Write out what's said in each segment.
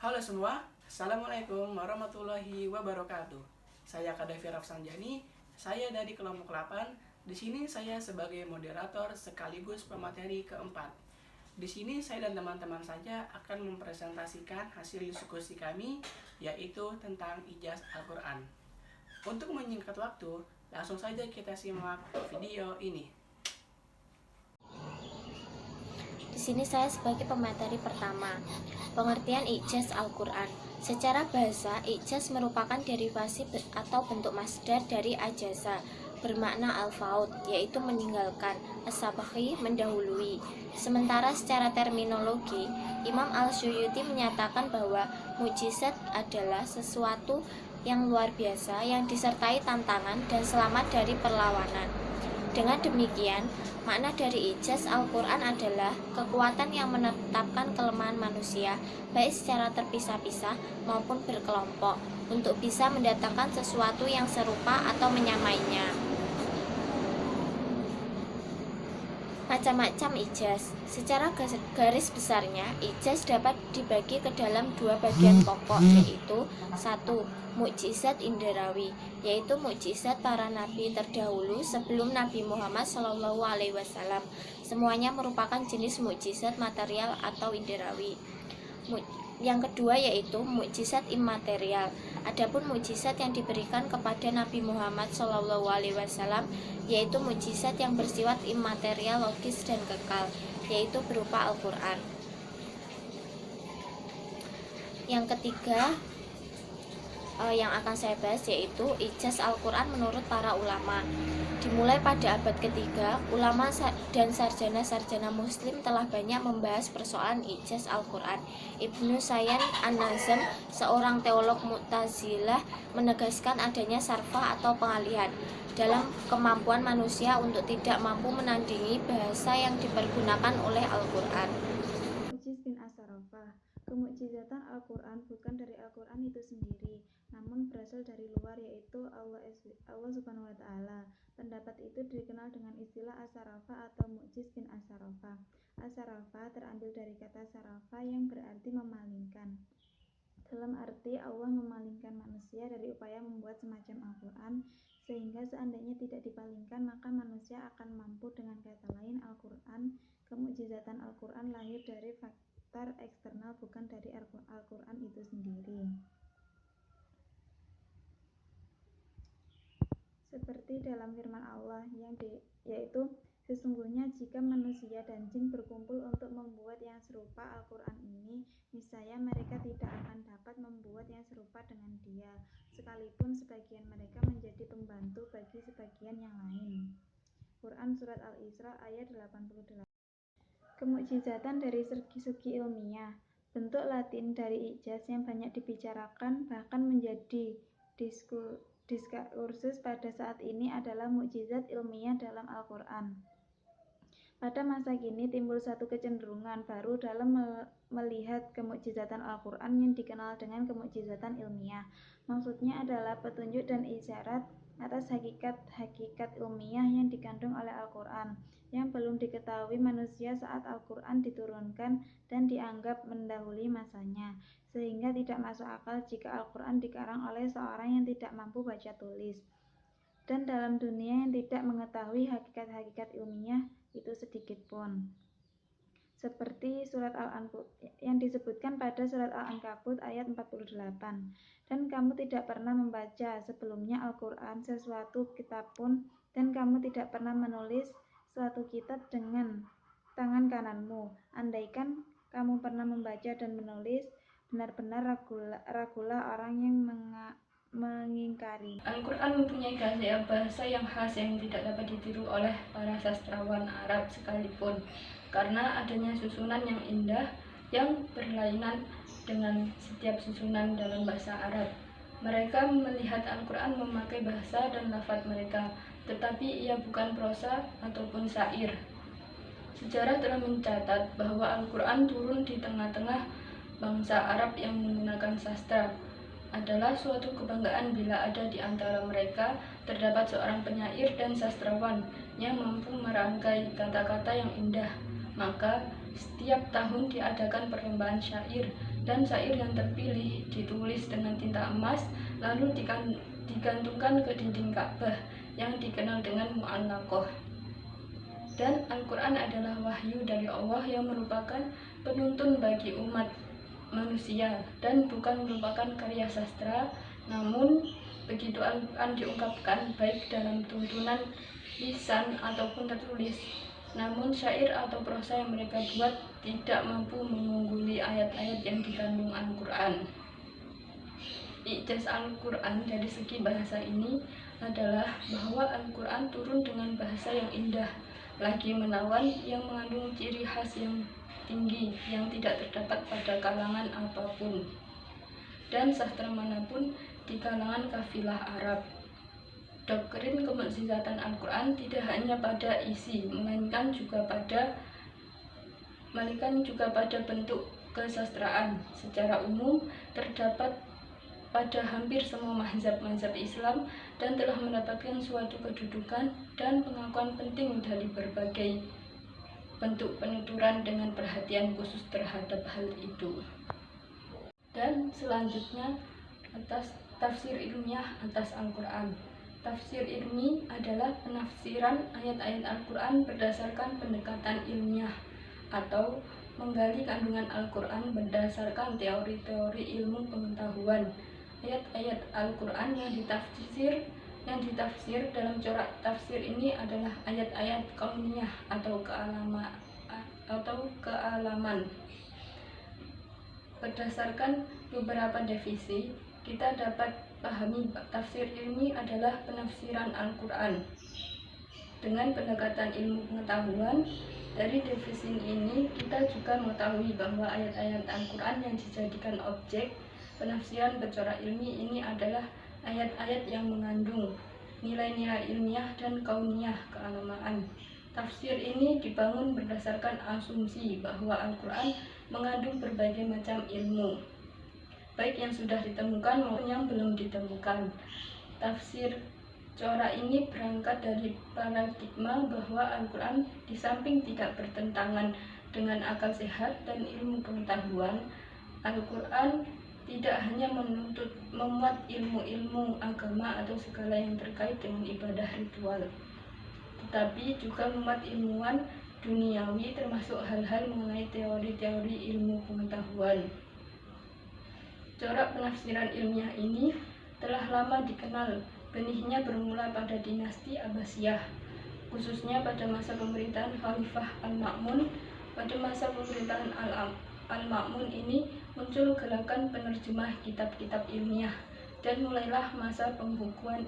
Halo semua, Assalamualaikum warahmatullahi wabarakatuh. Saya Kadafi Rafsanjani, saya dari kelompok 8. Di sini saya sebagai moderator sekaligus pemateri keempat. Di sini saya dan teman-teman saja akan mempresentasikan hasil diskusi kami, yaitu tentang ijaz Al-Quran. Untuk menyingkat waktu, langsung saja kita simak video ini. Di sini saya sebagai pemateri pertama. Pengertian ijaz Al-Quran. Secara bahasa, ijaz merupakan derivasi atau bentuk masdar dari ajaza, bermakna al-faut, yaitu meninggalkan, as-sabaqi, mendahului. Sementara secara terminologi, Imam Al-Suyuti menyatakan bahwa mukjizat adalah sesuatu yang luar biasa yang disertai tantangan dan selamat dari perlawanan. Dengan demikian, makna dari ijaz Al-Quran adalah kekuatan yang menetapkan kelemahan manusia, baik secara terpisah-pisah maupun berkelompok, untuk bisa mendatangkan sesuatu yang serupa atau menyamainya. Macam-macam ijaz. Secara garis besarnya, ijaz dapat dibagi ke dalam dua bagian pokok, yaitu 1. Mukjizat inderawi, yaitu mukjizat para nabi terdahulu sebelum Nabi Muhammad SAW. Semuanya merupakan jenis mukjizat material atau inderawi. Yang kedua yaitu mukjizat imaterial. Adapun mukjizat yang diberikan kepada Nabi Muhammad SAW yaitu mukjizat yang bersifat imaterial, logis dan kekal, yaitu berupa Al-Quran. Yang ketiga yang akan saya bahas yaitu ijaz Al-Quran menurut para ulama. Dimulai pada abad ketiga, ulama dan sarjana-sarjana muslim telah banyak membahas persoalan ijaz Al-Quran. Ibnu Sayyan An-Nazm, seorang teolog Mu'tazilah, menegaskan adanya sarfah atau pengalihan dalam kemampuan manusia untuk tidak mampu menandingi bahasa yang dipergunakan oleh Al-Quran. Mu'jiz bin As-Sarafah. Kemukjizatan Al-Quran bukan dari Al-Quran itu sendiri, namun berasal dari luar, yaitu Allah Subhanahu wa Ta'ala. Pendapat itu dikenal dengan istilah As-Sarafah atau Mu'jiz bin As-Sarafah. As-Sarafah terambil dari kata sarafa yang berarti memalingkan. Dalam arti Allah memalingkan manusia dari upaya membuat semacam Al-Quran, sehingga seandainya tidak dipalingkan maka manusia akan mampu. Dengan kata lain, kemukjizatan Al-Quran lahir dari faktor eksternal, bukan dari Al-Quran itu sendiri. Seperti dalam firman Allah yaitu sesungguhnya jika manusia dan jin berkumpul untuk membuat yang serupa Al-Quran ini, niscaya mereka tidak akan dapat membuat yang serupa dengan dia, sekalipun sebagian mereka menjadi pembantu bagi sebagian yang lain. Quran Surat Al-Isra ayat 88. Kemukjizatan dari segi ilmiah. Bentuk Latin dari ijaz yang banyak dibicarakan bahkan menjadi diskursus pada saat ini adalah mukjizat ilmiah dalam Al-Quran. Pada masa kini timbul satu kecenderungan baru dalam melihat kemukjizatan Al-Quran yang dikenal dengan kemukjizatan ilmiah. Maksudnya adalah petunjuk dan isyarat atas hakikat ilmiah yang dikandung oleh Al-Quran, yang belum diketahui manusia saat Al-Quran diturunkan dan dianggap mendahului masanya, sehingga tidak masuk akal jika Al-Quran dikarang oleh seorang yang tidak mampu baca tulis, dan dalam dunia yang tidak mengetahui hakikat-hakikat ilmiah itu sedikit pun. Seperti surat Al-Ankabut yang disebutkan pada surat Al-Ankabut ayat 48. Dan kamu tidak pernah membaca sebelumnya Al-Quran sesuatu kitab pun, dan kamu tidak pernah menulis suatu kitab dengan tangan kananmu. Andaikan kamu pernah membaca dan menulis, benar-benar ragulah orang yang mengingkari. Al-Quran mempunyai bahasa yang khas yang tidak dapat ditiru oleh para sastrawan Arab sekalipun, karena adanya susunan yang indah yang berlainan dengan setiap susunan dalam bahasa Arab. Mereka melihat Al-Quran memakai bahasa dan lafaz mereka, tetapi ia bukan prosa ataupun syair. Sejarah telah mencatat bahwa Al-Quran turun di tengah-tengah bangsa Arab yang menggunakan sastra. Adalah suatu kebanggaan bila ada di antara mereka terdapat seorang penyair dan sastrawan yang mampu merangkai kata-kata yang indah. Maka setiap tahun diadakan perlombaan syair dan syair yang terpilih ditulis dengan tinta emas lalu digantungkan ke dinding Ka'bah yang dikenal dengan Mu'allaqah. Dan Al-Quran adalah wahyu dari Allah yang merupakan penuntun bagi umat manusia dan bukan merupakan karya sastra, namun begitu Al-Quran diungkapkan baik dalam tuntunan lisan ataupun tertulis, namun syair atau prosa yang mereka buat tidak mampu mengungguli ayat-ayat yang dikandung Al-Quran. Ijaz Al-Quran dari segi bahasa ini adalah bahwa Al-Quran turun dengan bahasa yang indah, lagi menawan, yang mengandung ciri khas yang tinggi yang tidak terdapat pada kalangan apapun dan sastra manapun di kalangan kafilah Arab. Doktrin kemukjizatan Al-Quran tidak hanya pada isi, melainkan juga pada bentuk kesastraan. Secara umum terdapat pada hampir semua mazhab-mazhab Islam dan telah mendapatkan suatu kedudukan dan pengakuan penting dari berbagai bentuk penuturan dengan perhatian khusus terhadap hal itu. Dan selanjutnya atas tafsir ilmiah atas Al-Quran. Tafsir ilmi adalah penafsiran ayat-ayat Al-Quran berdasarkan pendekatan ilmiah atau menggali kandungan Al-Quran berdasarkan teori-teori ilmu pengetahuan. Ayat-ayat Al-Quran yang ditafsir dalam corak tafsir ini adalah ayat-ayat kauniyah atau kealaman. Berdasarkan beberapa definisi, kita dapat pahami tafsir ilmi adalah penafsiran Al-Quran dengan pendekatan ilmu pengetahuan. Dari definisi ini, kita juga mengetahui bahwa ayat-ayat Al-Quran yang dijadikan objek penafsiran bercorak ilmi ini adalah ayat-ayat yang mengandung nilai-nilai ilmiah dan kauniyah kealamaan. Tafsir ini dibangun berdasarkan asumsi bahwa Al-Quran mengandung berbagai macam ilmu, baik yang sudah ditemukan maupun yang belum ditemukan. Tafsir corak ini berangkat dari paradigma bahwa Al-Quran di samping tidak bertentangan dengan akal sehat dan ilmu pengetahuan, Al-Quran tidak hanya memuat ilmu-ilmu agama atau segala yang terkait dengan ibadah ritual, tetapi juga memuat ilmuwan duniawi termasuk hal-hal mengenai teori-teori ilmu pengetahuan. Corak penafsiran ilmiah ini telah lama dikenal. Benihnya bermula pada dinasti Abbasiyah, khususnya pada masa pemerintahan Khalifah Al-Ma'mun. Pada masa pemerintahan Al-Ma'mun ini muncul gerakan penerjemah kitab-kitab ilmiah dan mulailah masa pembukuan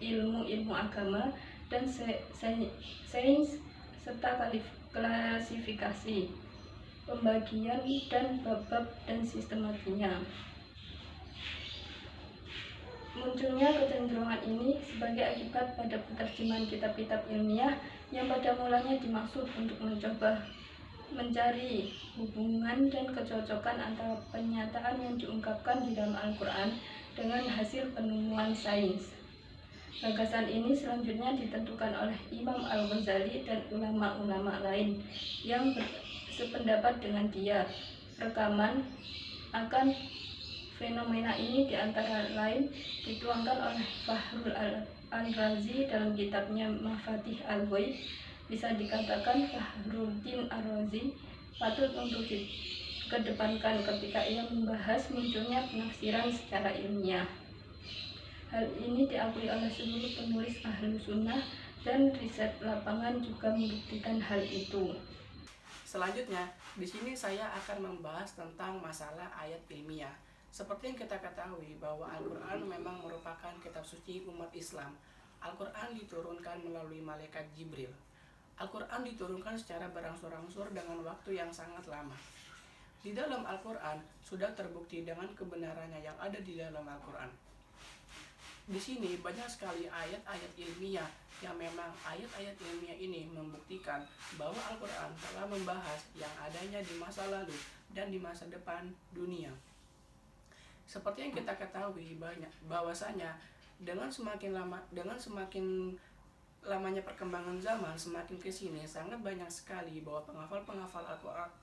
ilmu-ilmu agama dan sains serta klasifikasi, pembagian dan bab-bab dan sistematiknya. Munculnya kecenderungan ini sebagai akibat pada penerjemahan kitab-kitab ilmiah yang pada mulanya dimaksud untuk mencoba mencari hubungan dan kecocokan antara penyataan yang diungkapkan di dalam Al-Quran dengan hasil penemuan sains. Gagasan ini selanjutnya ditentukan oleh Imam Al-Ghazali dan ulama-ulama lain yang sependapat dengan dia. Rekaman akan fenomena ini diantara lain dituangkan oleh Fahrul Al-Razi dalam kitabnya Mafatih Al-Ghaib. Bisa dikatakan Fahruddin Ar-Razi patut untuk dikedepankan ketika ia membahas munculnya penafsiran secara ilmiah. Hal ini diakui oleh seluruh penulis ahlu sunnah dan riset lapangan juga membuktikan hal itu. Selanjutnya, di sini saya akan membahas tentang masalah ayat ilmiah. Seperti yang kita ketahui bahwa Al-Quran memang merupakan kitab suci umat Islam. Al-Quran diturunkan melalui malaikat Jibril. Al-Quran diturunkan secara berangsur-angsur dengan waktu yang sangat lama. Di dalam Al-Quran sudah terbukti dengan kebenarannya yang ada di dalam Al-Quran. Di sini banyak sekali ayat-ayat ilmiah yang memang ayat-ayat ilmiah ini membuktikan bahwa Al-Quran telah membahas yang adanya di masa lalu dan di masa depan dunia. Seperti yang kita ketahui bahwasanya dengan semakin lamanya perkembangan zaman, semakin kesini sangat banyak sekali bahwa penghafal-penghafal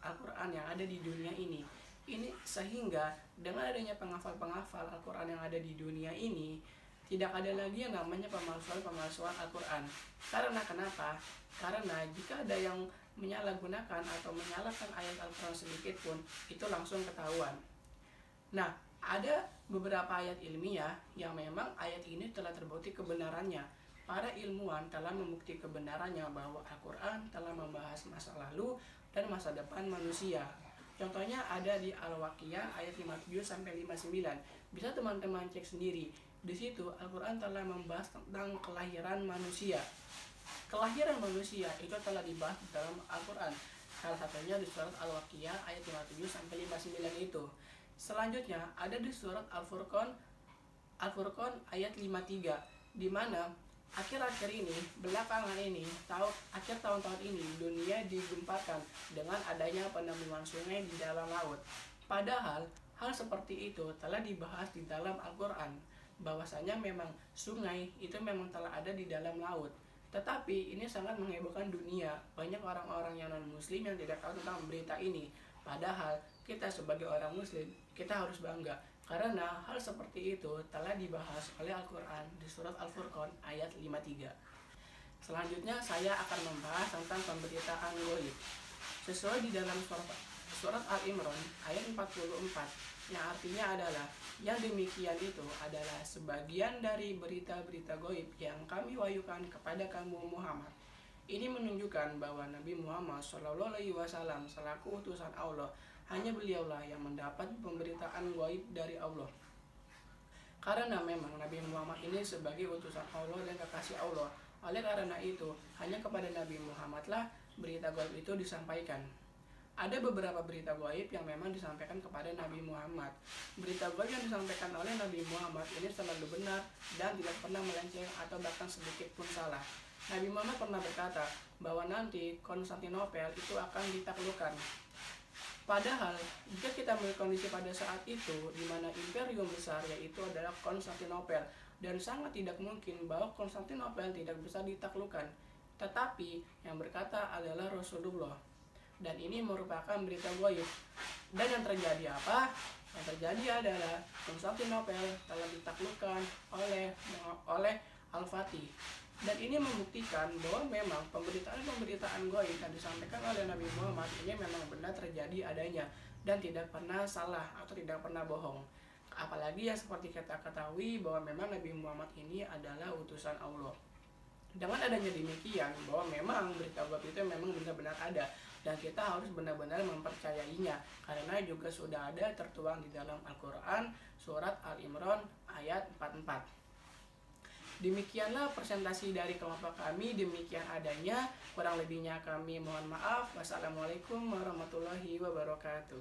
Al-Quran yang ada di dunia ini Ini sehingga dengan adanya penghafal-penghafal Al-Quran yang ada di dunia ini, tidak ada lagi yang namanya pemalsuan Al-Quran. Karena kenapa? Karena jika ada yang menyalahgunakan atau menyalahkan ayat Al-Quran sedikit pun, itu langsung ketahuan. Nah, ada beberapa ayat ilmiah yang memang ayat ini telah terbukti kebenarannya. Para ilmuwan telah membukti kebenarannya bahwa Al-Quran telah membahas masa lalu dan masa depan manusia. Contohnya ada di Al-Waqiah ayat 57-59. Bisa teman-teman cek sendiri. Di situ Al-Quran telah membahas tentang kelahiran manusia. Kelahiran manusia itu telah dibahas dalam Al-Quran. Salah satunya di surat Al-Waqiah ayat 57-59 itu. Selanjutnya ada di surat Al-Furqan ayat 53, di mana akhir-akhir ini, belakangan ini, akhir tahun-tahun ini, dunia digemparkan dengan adanya penampungan sungai di dalam laut. Padahal hal seperti itu telah dibahas di dalam Al-Quran, bahwasanya memang sungai itu memang telah ada di dalam laut. Tetapi ini sangat menghebohkan dunia. Banyak orang-orang yang non-muslim yang tidak tahu tentang berita ini. Padahal kita sebagai orang muslim, kita harus bangga karena hal seperti itu telah dibahas oleh Al-Quran di surat Al-Furqan ayat 53. Selanjutnya saya akan membahas tentang pemberitaan ghaib. Sesuai di dalam surat Al-Imran ayat 44, yang artinya adalah yang demikian itu adalah sebagian dari berita-berita ghaib yang kami wahyukan kepada kamu Muhammad. Ini menunjukkan bahwa Nabi Muhammad SAW selaku utusan Allah, hanya beliaulah yang mendapat pemberitaan ghaib dari Allah. Karena memang Nabi Muhammad ini sebagai utusan Allah dan kekasih Allah. Oleh karena itu, hanya kepada Nabi Muhammadlah berita ghaib itu disampaikan. Ada beberapa berita ghaib yang memang disampaikan kepada Nabi Muhammad. Berita ghaib yang disampaikan oleh Nabi Muhammad ini selalu benar dan tidak pernah melenceng atau bahkan sedikit pun salah. Nabi Muhammad pernah berkata bahwa nanti Konstantinopel itu akan ditaklukkan. Padahal jika kita melihat kondisi pada saat itu, di mana imperium besar yaitu adalah Konstantinopel, dan sangat tidak mungkin bahwa Konstantinopel tidak bisa ditaklukkan. Tetapi yang berkata adalah Rasulullah. Dan ini merupakan berita ghaib. Dan yang terjadi apa? Yang terjadi adalah Konstantinopel telah ditaklukkan oleh Al-Fatih. Dan ini membuktikan bahwa memang pemberitaan ghaib yang disampaikan oleh Nabi Muhammad ini memang benar terjadi adanya dan tidak pernah salah atau tidak pernah bohong. Apalagi yang seperti kita ketahui bahwa memang Nabi Muhammad ini adalah utusan Allah. Dengan adanya demikian bahwa memang berita ghaib itu memang benar-benar ada dan kita harus benar-benar mempercayainya karena juga sudah ada tertuang di dalam Al-Quran surat Al-Imran ayat 44. Demikianlah presentasi dari kelompok kami, demikian adanya, kurang lebihnya kami mohon maaf. Wassalamualaikum warahmatullahi wabarakatuh.